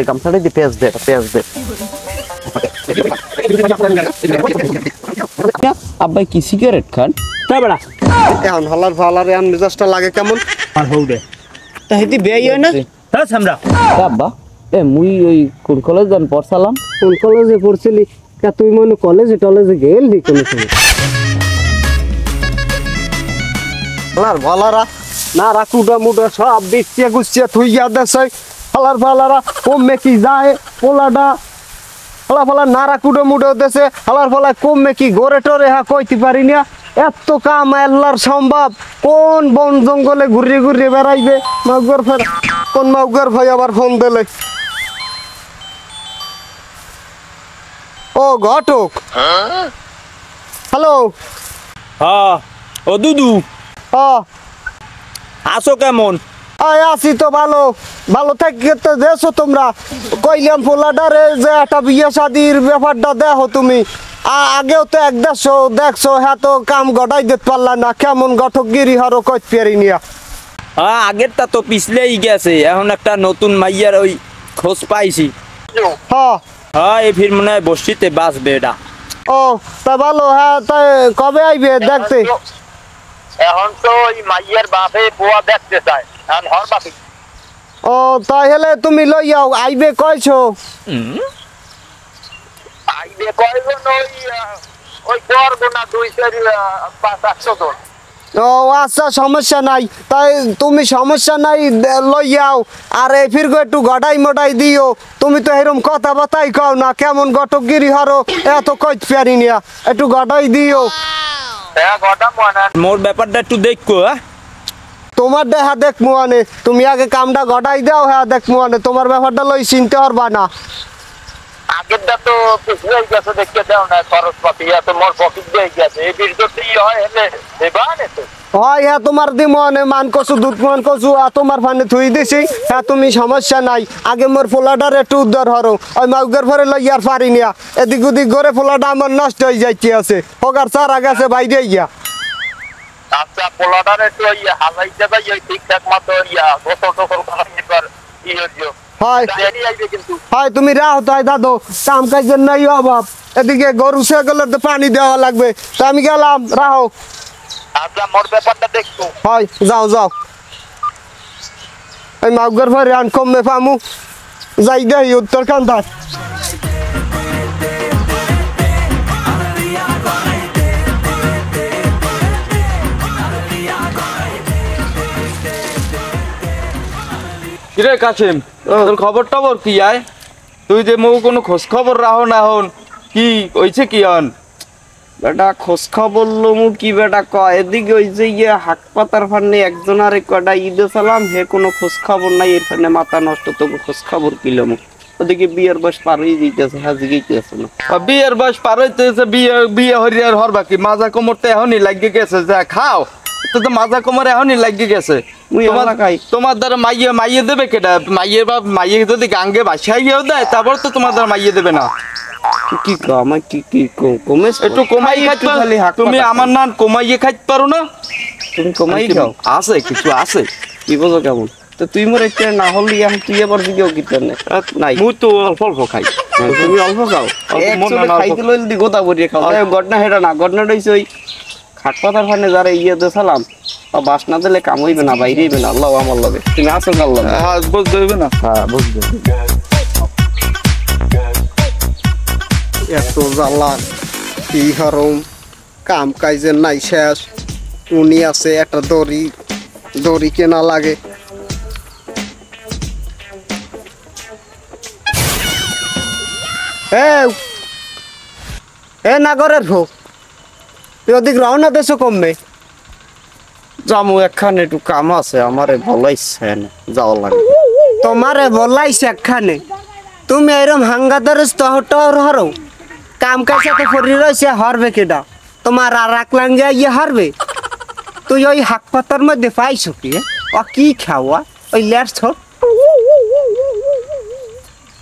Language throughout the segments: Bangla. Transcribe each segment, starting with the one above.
গামছাটা দি পেঁয়াজ দে আব্বাই কি সিগারেট খান তা বড়া এখন হলার ফালারে আন মেজাজটা লাগে কেমন আর হউ দে তা হেতি বেই হয় না তা সামরা আব্বা এ মুই ওই কোন কলেজ যান পড়ছালাম কোন কলেজে পড়ছিলি কা তুই মনে কলেজে গেলি কোন সময় হলার ফালারা না রাকুডা মুডা সব বিচ্ছিয়া গুছিয়া থুইয়া দেছে হলার ফালারা কমে কি যায় পোলাডা হলা ফলা না রাকুডা মুডা দেছে হলার ফলা কমে কি গোরে টরে হা কইতে পারি না এত কাম আল্লাহর সম্ভব কোন বন জঙ্গলে ঘুরে বেড়াইবে মাউগর ফের কোন মাউগর ভাই আবার ফোন দিলে ও ঘটক হ্যালো হ্যাঁ ও দুদু হ্যাঁ আসো কেমন আয় আসি তো ভালো থেকে তো দেছো তোমরা কইলাম পোলাডারে যে একটা বিয়ে শাদির ব্যাপারটা দেখো তুমি আগেও তো দেখছো হ্যাঁ তো কাম গড়াই দিতে পারলা না কেমন গঠকগিরি হারো কইতে পারি নিয়া আগেরটা তো পিছলেই গেছে এখন একটা নতুন মাইয়ার ওই খোঁজ পাইছি হ্যাঁ হ্যাঁ এই ফির মনে হয় বসিতে বাঁচবে এটা ও তা ভালো হ্যাঁ তাই কবে আইবে দেখতে এখন তো ওই মাইয়ের বাপে পোয়া দেখতে চায় এখন হর বাপে ও তাহলে তুমি লইয়াও আইবে কইছো আইবে কয়জন ওই করবো না 2-4-5-800 জন ও আচ্ছা সমস্যা নাই তাই তুমি সমস্যা নাই লইয়াও আর এই ফিরগো একটু গড়াই মডাই দিও তুমি তো এরকম কথা বাতাই কও না কেমন গটকগিরি হারো এত কইতে পারি না একটু গড়াই দিও হ্যাঁ গটা মনে মোর ব্যাপারটা একটু দেখো তোমার দেখা দেখ মুয়ানে তুমি আগে কামটা গড়াই দাও হ্যাঁ দেখ মুয়ানে তোমার ব্যাপারটা লই চিনতে পারবা না আগেরটা তো পিছলেই গেছে দেখতে দাও না খরচ পাতি এত মোর পকেট দিয়ে গেছে এই বিরতি হয় হেলে দেবা না তো হয় হ্যাঁ তোমার দি মনে মান কছু দুধ মান কছু আর তোমার ফানে থুই দিছি হ্যাঁ তুমি সমস্যা নাই আগে মোর ফোলাটার একটু উদ্ধার হরো ওই মাউগের পরে লইয়ার পারি নিয়া এদিক ওদিক করে ফোলাটা আমার নষ্ট হয়ে যাইতে আছে হগার চারা গেছে বাইরে গিয়া আচ্ছা পোলাটার একটু হালাইতে ভাই ওই ঠিকঠাক মতো গোসল টোসল করা এবার হইও হয় দেরি আইবে কিন্তু হয় তুমি রাও তাই দাদু কাম কাজের নাই অভাব এদিকে গরু ছাগলের পানি দেওয়া লাগবে তা আমি গেলাম রাহো আচ্ছা মোর ব্যাপারটা দেখছো হয় যাও এই মাউগের পরে আন কমে পামু যাই দেই উত্তর কান্দার কিরে কাছেম তোর খবর টবর কি আয় তুই যে মৌ কোনো খোঁজ খবর রাহো না হন কি হইছে কি হন বেটা খোঁজ খবর লমু কি বেটা কয় এদিকে ওই যে ইয়ে হাক পাতার ফান্নে একজন আর কয়টা ঈদে সালাম হে কোনো খোঁজ খবর নাই এর ফান্নে মাথা নষ্ট তবু খোঁজ খবর কি লমু ওদিকে বিয়ের বয়স পার হয়ে যেতেছে হাজি গেছে না বিয়ের বয়স পার হইতেছে বিয়ে হরিয়ার হর বাকি মাজা কোমরতে এখনই লাগিয়ে গেছে যা খাও তো মাজা কোমর এখনই লাগিয়ে গেছে তোমার দ্বারা মাইয়ে দেবে কেটা মাইয়ে যদি গাঙ্গে বাসাইয়েও দেয় তারপর তো তোমার দ্বারা মাইয়ে দেবে না কি আমার কি কমে একটু কমাই খাইতে তুমি আমার না কমাইয়ে খাইতে পারো না তুমি কমাই খাও আছে কিছু আছে কি বোঝো কেমন তো তুই মোর একটা না হলি এখন তুই আবার দিকেও কি নাই মুই তো অল্প খাই তুমি অল্প খাও খাইতে লইলে দি গোদা ভরিয়ে খাও ঘটনা হেটা না ঘটনাটা হইছে ওই খাট পাতার ফানে যারা ইয়ে দেখালাম বাস না দিলে কাম হইবে না বাইরে হইবে না আল্লাহ আমার লগে তুমি আসো আল্লাহ বুঝতে হইবে না হ্যাঁ বুঝবে এত জ্বালা কি হারম কাম কাজের নাই শেষ উনি আছে একটা দড়ি কেনা লাগে এ নাগরের হোক তুই ওদিক রওনা দেশো কমবে যামু একখানে একটু কাম আছে আমারে বলাইছে না যাওয়া লাগে তোমারে বলাইছে একখানে তুমি এরম হাঙ্গাদার টহর হরো কাম কাজে তো ফরি রয়েছে হরবে কেডা তোমার আর রাখলাম যে ইয়ে হরবে তুই ওই হাক পাতার মধ্যে পাইছো কি ও কি খাওয়া ওই লেয়ার ছোট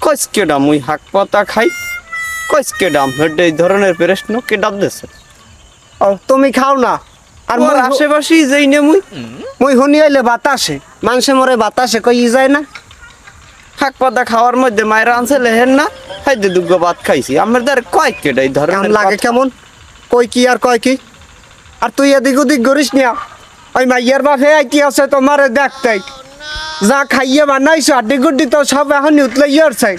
কইস কেডা মুই হাক পাতা খাই কইস কেডাম হেডে এই ধরনের প্রশ্ন কেডাম দেছে ও তুমি খাও না আর মোর আশেপাশেই যাই না মুই মুই শুনি আইলে বাতাসে মানুষে মরে বাতাসে কই যায় না শাক পাতা খাওয়ার মধ্যে মায়ের আনছে লেহেন না খাইতে দুগ্গ ভাত খাইছি আমার দ্বারা কয় কেটাই কেমন ধরেন লাগে কেমন কই কি আর কয় কি আর তুই এদিক ওদিক করিস না ওই মাইয়ার বাপে আইতি আছে তোমার দেখতেই যা খাইয়ে বানাইছো আড্ডি গুড্ডি তো সব এখন উতলে ইয়েছে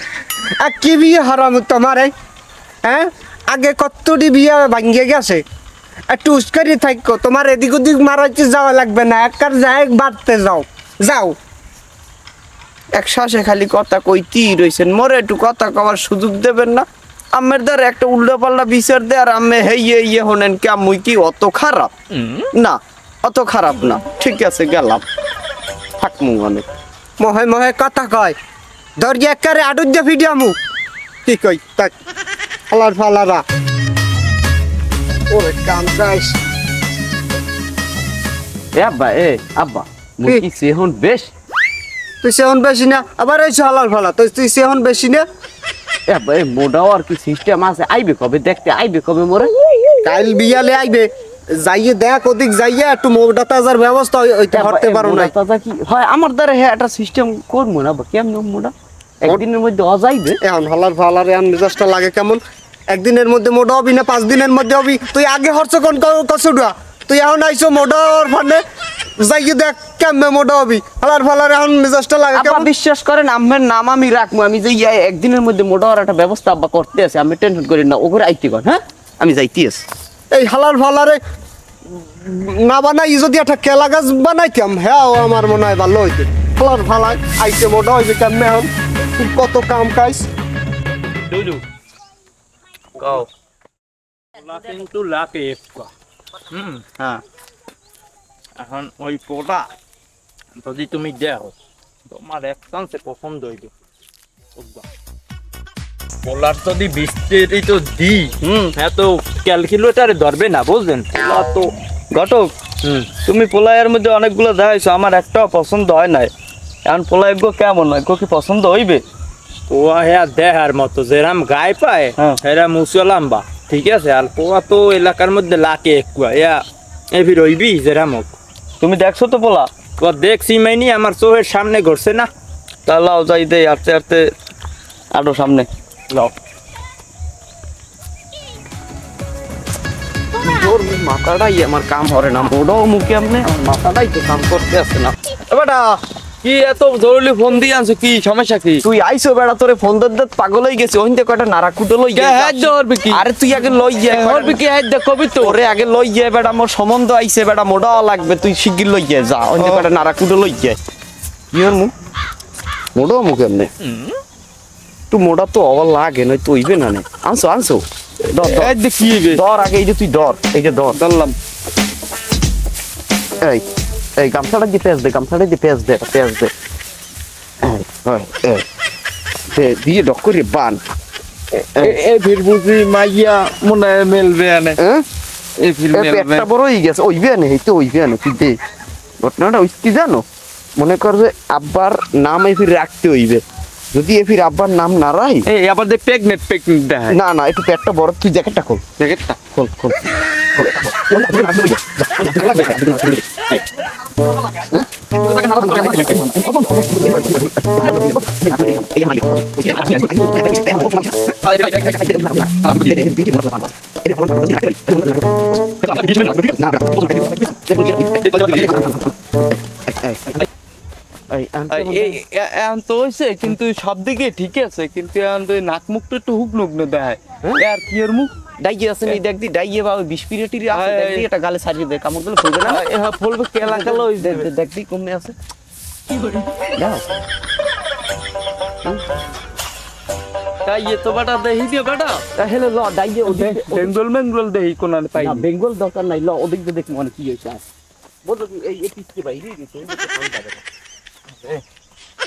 আর কি বিয়ে হারাম তোমার হ্যাঁ আগে কতটি বিয়ে ভাঙ্গে গেছে একটু উস্কারি থাকো তোমার এদিক ওদিক মারাইতে যাওয়া লাগবে না একবার যাই বাড়তে যাও যাও এক শ্বাসে খালি কথা কইতেই রইছেন মোরে একটু কথা কওয়ার সুযোগ দেবেন না আমের দ্বারা একটা উল্টো পাল্টা বিচার দে আর আমি ইয়ে হনেন কে মুই কি অত খারাপ না অত খারাপ না ঠিক আছে গেলাম থাকমু অনেক মহে মহে কথা কয় দরজা একবারে আডুর দিয়ে ফিডিয়ামু কি কই তাই ফালার ফালারা ওরে কাম যাইস আব্বা আব্বা মুই কি সেহন বেশ তুই সেহন বেশি না আবার এই হালার ফালা তুই সেহন বেশি না আব্বা মোডাও আর কি সিস্টেম আছে আইবে কবে দেখতে আইবে কবে মোরে কাইল বিয়ালে আইবে যাইয়ে দেখ ওদিক যাইয়ে একটু মোটা তাজার ব্যবস্থা ওইটা করতে পারো না তাজা কি হয় আমার দ্বারা হ্যাঁ একটা সিস্টেম করবো না কেমন মোটা একদিনের মধ্যে অজাইবে এখন হালার ফালার এখন মেজাজটা লাগে কেমন একদিনের মধ্যে মোটা হবি না 5 দিনের মধ্যে হবি তুই আগে হরছ কোন কসুডা তুই এখন আইছো মোটা হওয়ার ফানে যাইয়ে দেখ কেমনে মোটা হবি হালার ফালার এখন মেজাজটা লাগে আব্বা কেমন বিশ্বাস করেন আমার নাম আমি রাখবো আমি যে একদিনের মধ্যে মোটা হওয়ার একটা ব্যবস্থা আব্বা করতে আছে আমি টেনশন করি না ওপরে আইতে কর হ্যাঁ আমি যাইতে আছি এই হালার ফালারে না বানাই যদি একটা কেলা গাছ বানাইতাম হ্যাঁ আমার মনে হয় ভালো হইতে হালার ফালাই আইতে মোটা হইবে কেমনে এখন তুই কত কাম কাইস Dulu. কও Lakin tu laki apa? হ্যাঁ এখন ওই পোটা যদি তুমি দেখো তোমার একসাথে পছন্দ হইবে পোলার যদি বিস্তারিত দিই হ্যাঁ তো ক্যালকুলেটারে ধরবে না বুঝলেন পোলা তো ঘটক তুমি পোলাইয়ের মধ্যে অনেকগুলো দেখাইছো আমার একটাও পছন্দ হয় নাই এখন পোলাইগ কেমন হয় কি পছন্দ হইবে পোয়া হ্যাঁ দেহার মতো যেরাম গায়ে পায় হ্যাঁ। এরা মুসো লম্বা ঠিক আছে আর পোয়া তো এলাকার মধ্যে লাকে একুয়া এভি রইবি যেরাম হোক তুমি দেখছো তো পোলা তো দেখছি মাইনি আমার চোখের সামনে ঘটছে না তাহলে যাই দে আস্তে আস্তে আরো সামনে লও তোর মাথাটাই আমার কাম হরে না মোড়াও মুখে আপনি আমার মাথাটাই তো কাম করতে আসছে না বেটা কি এত জরুরি ফোন দিয়ে আনছো কি সমস্যা কি তুই আইছো বেড়া তোরে ফোন দিতে পাগল হয়ে গেছে ওইতে কয়টা নারা কুটো লই কে হাত ধরবি কি আরে তুই আগে লই যা ধরবি কি হাত দে কবি তো তোরে আগে লই যা বেড়া মোর সম্বন্ধ আইছে বেড়া মোড়াও লাগবে তুই শিগগির লই যা ওইতে কয়টা নারা কুটো লই যা কি ওর মুখ মোড়াও মুখ এমনি তুই মোড়া তো অবাল লাগে নয় তুই হইবে না আনছো আনছো ধর ধর হাত দে কি হবে ধর আগে এই যে তুই ধর এই যে ধর ধরলাম এই এই গামছাটা দিয়ে পেঁচ দে গামছাটা দিয়ে পেঁচ দে পেঁচ দে দিয়ে ডক করে বান এ ফির বুঝি মাইয়া মনে হয় মেলবে আনে এ ফির মেলবে পেটটা বড় হয়ে গেছে ওইবে আনে এই তো ওইবে আনে তুই দে ঘটনাটা ওই কি জানো মনে কর যে আব্বার নাম এই ফির রাখতে হইবে যদি এ ফির আব্বার নাম না রাই এই আবার যে প্রেগনেন্ট দেখায় না না একটু পেটটা বড় তুই জ্যাকেটটা খোল জ্যাকেটটা খোল খোল এখন তো হয়েছে কিন্তু সব দিকে ঠিক আছে কিন্তু এখন তো নাক মুখটা একটু হুকনুকনো দেখায় আর কি ওর মুখ ডাইয়ে আছে নি দেখ দি ডাইয়ে বা 20 পিরিয়ডেরই আছে দেখ দি এটা গালে ছাড়িয়ে দে কামড় দিলে ফুলবে না হ্যাঁ ফুলবে কেলা কালো হয়ে যাবে দেখ দি কমে আছে দাও তাই এ তো বেটা দেখি দিয়ে বেটা তাহলে ল ডাইয়ে ওদিক বেঙ্গল বেঙ্গল দেখি কোন পাই না বেঙ্গল দরকার নাই ল ওদিক দিয়ে দেখ মনে কি হইছে বল এই এই পিছকে বাইরে গেছে এই তো কাম যাবে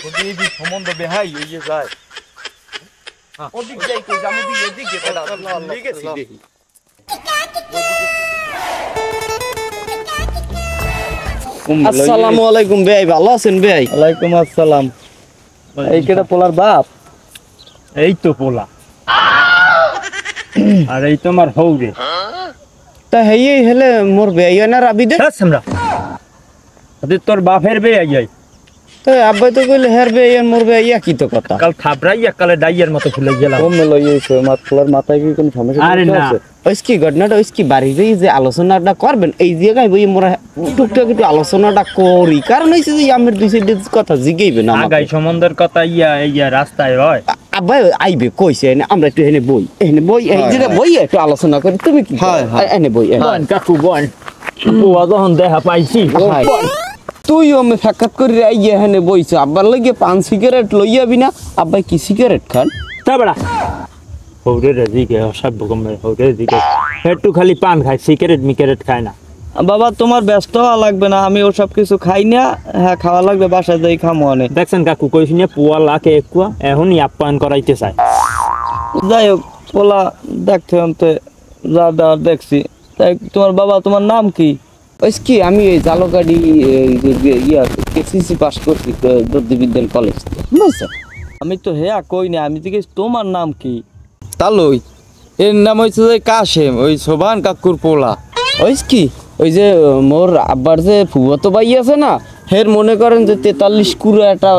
যদি এই সম্বন্ধ বেহাই হয়ে যায় ওদিক যাই কই জামু দি এদিক গে বেটা ঠিক আছে দেখি আসসালামু আলাইকুম ভাই ভালো আছেন ভাই ওয়ালাইকুম আসসালাম এই কেটা পোলার বাপ এই তো পোলা আর এই তোমার হৌরে তা হেই হেলে মোর বেয়াই না রাবি দে আমরা তোর বাপের বে আই তো আব্বাই তো কইলে হেরবে এর মরবে ইয়া কি তো কথা কাল থাবরাই কালে ডাইয়ের মতো ফুলে গেলাম কমে লইছে মাতলার মাথায় কি কোনো সমস্যা আরে না ওইস কি ঘটনাটা ওইস কি বাড়িতে যে আলোচনাটা করবেন এই জায়গায় বই মোরা টুকটাক একটু আলোচনাটা করি কারণ হইছে যে আমার দুই সাইডের কথা জিগাইবে না আগাই সম্বন্ধের কথা ইয়া রাস্তায় হয় আব্বাই আইবে কইছে আমরা একটু এনে বই এই যে বই একটু আলোচনা করি তুমি কি এনে বই বন কাকু বন বুয়া যখন দেখা পাইছি তুই আমি সাক্ষাৎ করি আইয়া এনে বইছে আব্বার লাগে পান সিগারেট লই যাবি না আব্বাই কি সিগারেট খান তাবড়া হৌরে রাজিকে অসভ্য কমে হৌরে দিকে একটু খালি পান খায় সিগারেট খায় না বাবা তোমার ব্যস্ত হওয়া লাগবে না আমি ওসব কিছু খাই না হ্যাঁ খাওয়া লাগবে বাসায় যাই খামো অনেক দেখছেন কাকু কইছি না পুয়া লাখে একুয়া এখনই আপ্যায়ন করাইতে চায় যাই হোক পোলা দেখতে অন্তে যা দেওয়ার দেখছি তাই তোমার বাবা তোমার নাম কি ওইস কি আমি এই জালকাডি ইয়া কেসিসি পাস করছি দর্দি বিদ্যাল কলেজ বুঝছো আমি তো হেয়া কই না আমি জিজ্ঞেস তোমার নাম কি তালুই এর নাম হচ্ছে যে কাশেম ওই সোভান কাকুর পোলা ওইস কি ওই যে মোর আব্বার যে ফুয়াতো ভাই আছে না হের মনে করেন যে 43 কুড়ো একটা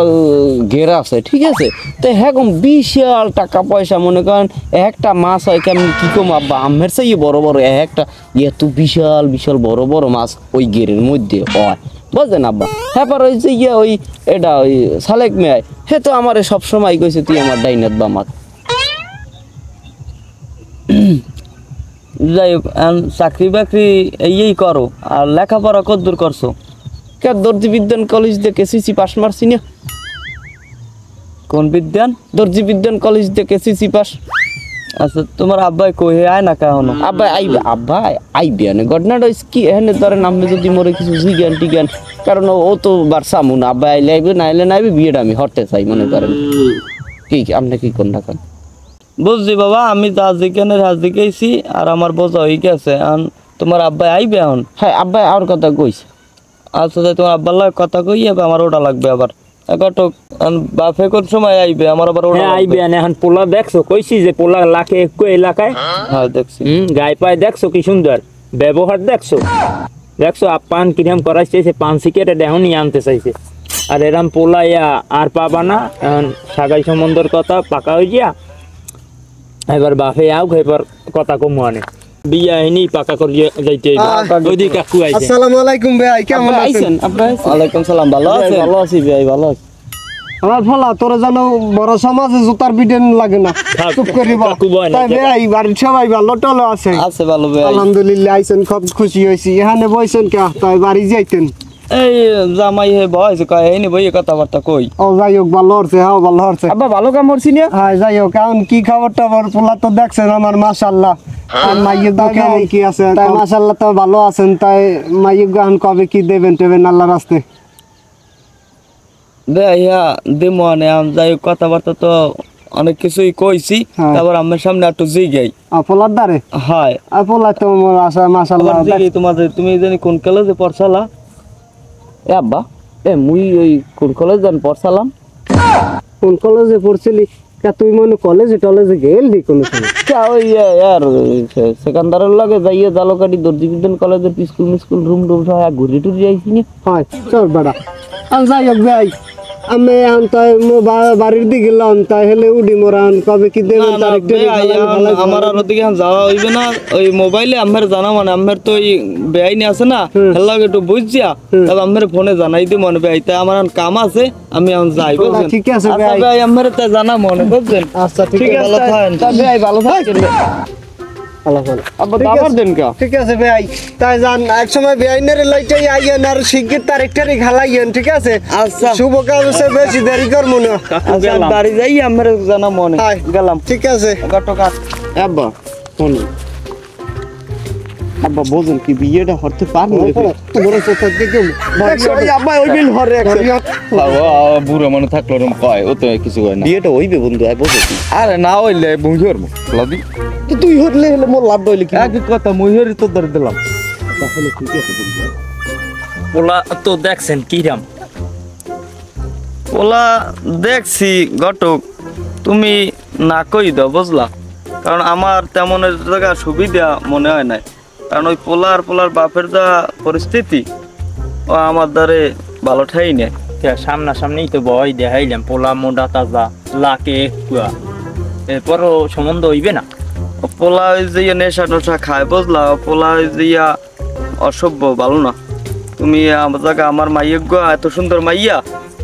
ঘেরা আছে ঠিক আছে তো হ্যাঁ বিশাল টাকা পয়সা মনে করেন একটা মাছ হয় কেমন কি কম আব্বা আমের চাইয়ে বড় বড় একটা এত বিশাল বিশাল বড় বড় মাছ ওই ঘেরের মধ্যে হয় বুঝলেন আব্বা হ্যাঁ পর ওই যে ওই এটা ওই সালেক মেয় হে তো আমার সবসময় কইছে তুই আমার ডাইনাত বামাত যাই হোক চাকরি বাকরি এই করো আর লেখাপড়া কতদূর করছো কে দর্জি বিজ্ঞান কলেজ দিয়ে কেসিসি পাস মারছি না কোন বিদ্যান দর্জি বিজ্ঞান কলেজ দিয়ে কেসিসি পাস আচ্ছা তোমার আব্বাই কই আয় না কেন আব্বাই আইবে না ঘটনাটা কি এখানে ধরেন আপনি যদি মরে কিছু জিজ্ঞান টিজ্ঞান কারণ ও তো বারসামু না আব্বাই আইলে আইবে না আইলে না আইবে বিয়েটা আমি হরতে চাই মনে করেন কি আপনি কি কোন রাখেন বুঝছি বাবা আমি যা জিজ্ঞানের হাজ দিকেছি আর আমার বোঝা হয়ে গেছে তোমার আব্বাই আইবে এখন হ্যাঁ আব্বাই আর কথা কইছে আচ্ছা তাই তোমার আব্বার লাগে কথা কই আমার ওটা লাগবে আবার একটক বাপে কোন সময় আইবে আমার আবার ওটা আইবে এখন পোলা দেখছো কইছি যে পোলা লাখে একু এলাকায় হ্যাঁ দেখছি গায়ে পায়ে দেখছো কি সুন্দর ব্যবহার দেখছো আপ্যায়ন কিরম করাইছে পান সিগারেট এখনই আনতে চাইছে আর এরম পোলা আর পাবা না এখন সাগাই সম্বন্ধের কথা পাকা হয়ে গিয়া এবার বাপে আও এবার কথা কম আনে বিয়া হয়নি পাকা করিয়ে যাইতে ওইদি কাকু আইছে আসসালামু আলাইকুম ভাই কেমন আছেন আব্বাই ওয়ালাইকুম সালাম ভালো আছেন ভালো আছি ভাই ভালো আছি আমার ফলা তোরা জানো বড় সমাজে জুতার বিডেন লাগে না চুপ করিবা তাই ভাই বাড়ির সবাই ভালো টলো আছে আছে ভালো ভাই আলহামদুলিল্লাহ আইছেন খুব খুশি হইছি এখানে বইছেন কে তাই বাড়ি যাইতেন এই জামাই হে বয়স কয় এই নি বই কথাবার্তা কই ও যাই হোক ভালো হচ্ছে হ্যাঁ ভালো হচ্ছে আব্বা ভালো কাম করছি না হ্যাঁ যাই হোক এখন কি খবর টবর পোলা তো দেখছেন আমার মাশাআল্লাহ আর মাইয়ের তো কেমন কি আছে তাই মাশাআল্লাহ তো ভালো আছেন তাই মাইয়ের গান কবে কি দেবেন টেবেন আল্লাহর রাস্তে ভাইয়া দেমনে যাই হোক কথাবার্তা তো অনেক কিছুই কইছি তারপর আমার সামনে একটু জিগাই পোলার দ্বারে হয় আর পোলা তো আছে মাশাআল্লাহ জিগাই তোমাদের তুমি জানি কোন কলেজে পড়ছালা এ আব্বা মুই ওই কোন কলেজ যান পড়ছালাম কোন কলেজে পড়ছিলি তুই মনে কলেজে টলেজে গেলি কোনো ওই ইয়ার সেকেন্দারের লাগে যাইয়ে জালকাটি দর্জি বিজ্ঞান কলেজের স্কুল রুম সহ ঘুরে টুরে যাইছি না হয় চল বেড়া আর যাই হোক ভাই আমি এখন তাই বাড়ির দিকে গেলাম তাই হলে উডি মোরান কবে কি দেবেন আমার আর ওদিকে যাওয়া হইবে না ওই মোবাইলে আমার জানা মানে আমার তো ওই বেআইনি আছে না হেলা একটু বুঝছিয়া তবে আমার ফোনে জানাই দি মনে বেআই তাই আমার কাম আছে আমি এখন যাই বুঝছেন ঠিক আছে ভাই আমার তাই জানা মনে বুঝছেন আচ্ছা ঠিক আছে ভালো থাকেন ভাই ভালো থাকেন আব্বা দাবার দেন কা ঠিক আছে ভাই তাই যান এক সময় বেআইনের লাইটাই আইয়েন আর শিগগির তারিখটারি খালাইয়েন ঠিক আছে আচ্ছা শুভ কাজে বেশি দেরি করবো না আচ্ছা বাড়ি যাই আমার জানা মনে গেলাম ঠিক আছে আব্বা শুনুন আব্বা বোঝেন কি বিয়েটা হতে পারবে বড় চোখের দিকে আব্বা ওই বিল হরে বুড়ো মনে থাকলো ওরকম কয় ও তো কিছু কয় না বিয়েটা হইবে বন্ধু আই বোঝে কি আরে না হইলে মুহির লাদি তুই হটলে হলে মোর লাভ হইলে কি এক কথা মুহিরই তো ধরে দিলাম তাহলে ঠিক আছে বন্ধু পোলা তো দেখছেন কিরম পোলা দেখছি ঘটক তুমি না কই দাও বুঝলা কারণ আমার তেমন জায়গা সুবিধা মনে হয় নাই কারণ ওই পোলার বাপের যা পরিস্থিতি ও আমার দ্বারে ভালো ঠাই নেই সামনাসামনি তো ভয় দেখাইলাম পোলা মোটা তাজা লাকে কুয়া এরপরও সম্বন্ধ হইবে না। পোলা ওই যে নেশা টেশা খায় বুঝলা, পোলা ওই যে অসভ্য ভালো না। তুমি আমার মাইয়জ্ঞ এত সুন্দর মাইয়া,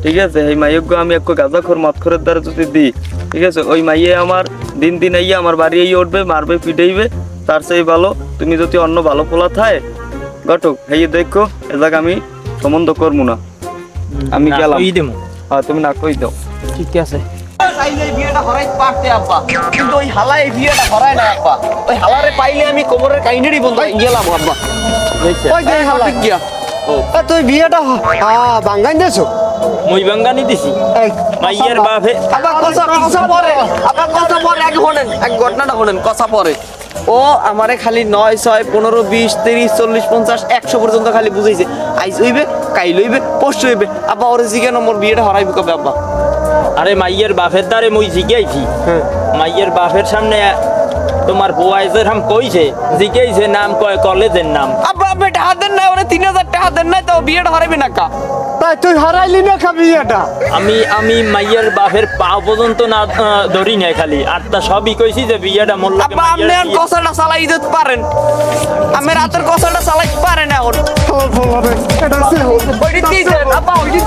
ঠিক আছে, এই মাইয়জ্ঞ আমি একটু গাঁজাখোর মদখোরের দ্বারা যদি দিই, ঠিক আছে, ওই মাইয়ে আমার দিন দিন আইয়া আমার বাড়ি উঠবে, মারবে পিটাইবে। তার চেয়ে ভালো তুমি যদি অন্য ভালো পোলা থায় ঘটক হেয়ে দেখো, এ জায়গা আমি সম্বন্ধ করবো না, আমি গেলাম। হ্যাঁ তুমি না কই দাও। ঠিক আছে। চাইলে এই বিয়েটা হরাই পারতে আব্বা, কিন্তু ওই হালা এই বিয়েটা হরায় না আব্বা। ওই হালারে পাইলে আমি কোমরের কাহিনীরই বলতে গেলাম আব্বা। ওই যে হালা গিয়া তুই বিয়েটা বাঙ্গাই দিয়েছো? মই বাঙ্গানি দিছি মাইয়ের বাপে। আবার কথা পরে, আবার কথা পরে, আগে শোনেন, এক ঘটনাটা শোনেন, কথা পরে। ও আমারে খালি 9, 6, 15, 20, 30, 40, 50, 100 পর্যন্ত খালি বুঝাইছে আইস হইবে, কাইল হইবে, পরশু হইবে। আব্বা ওরে জিজ্ঞাসা মোর বিয়েটা হরাইব কবে আব্বা? আরে মাইয়ের বাপের দ্বারে মই জিজ্ঞাইছি, মাইয়ের বাপের সামনে তোমার বউয়াইজের হাম কইছে, জিজ্ঞাইছে নাম কয় কলেজের নাম। আব্বা আপনি টাকা দেন না, ওরে 3000 টাকা দেন না, তো বিয়েটা হরাইবে না কা? তাই তুই হারাইলি না কা বিয়েটা? আমি মাইয়ের বাপের পা পর্যন্ত না ধরি নাই, খালি আটটা সবই কইছি যে বিয়েটা মোল্লা। আব্বা আপনি আর কথাটা চালাই দিতে পারেন, আমি রাতের কথাটা চালাই পারেন এখন। এটা ওইটি দিয়েছেন আব্বা, ওইটি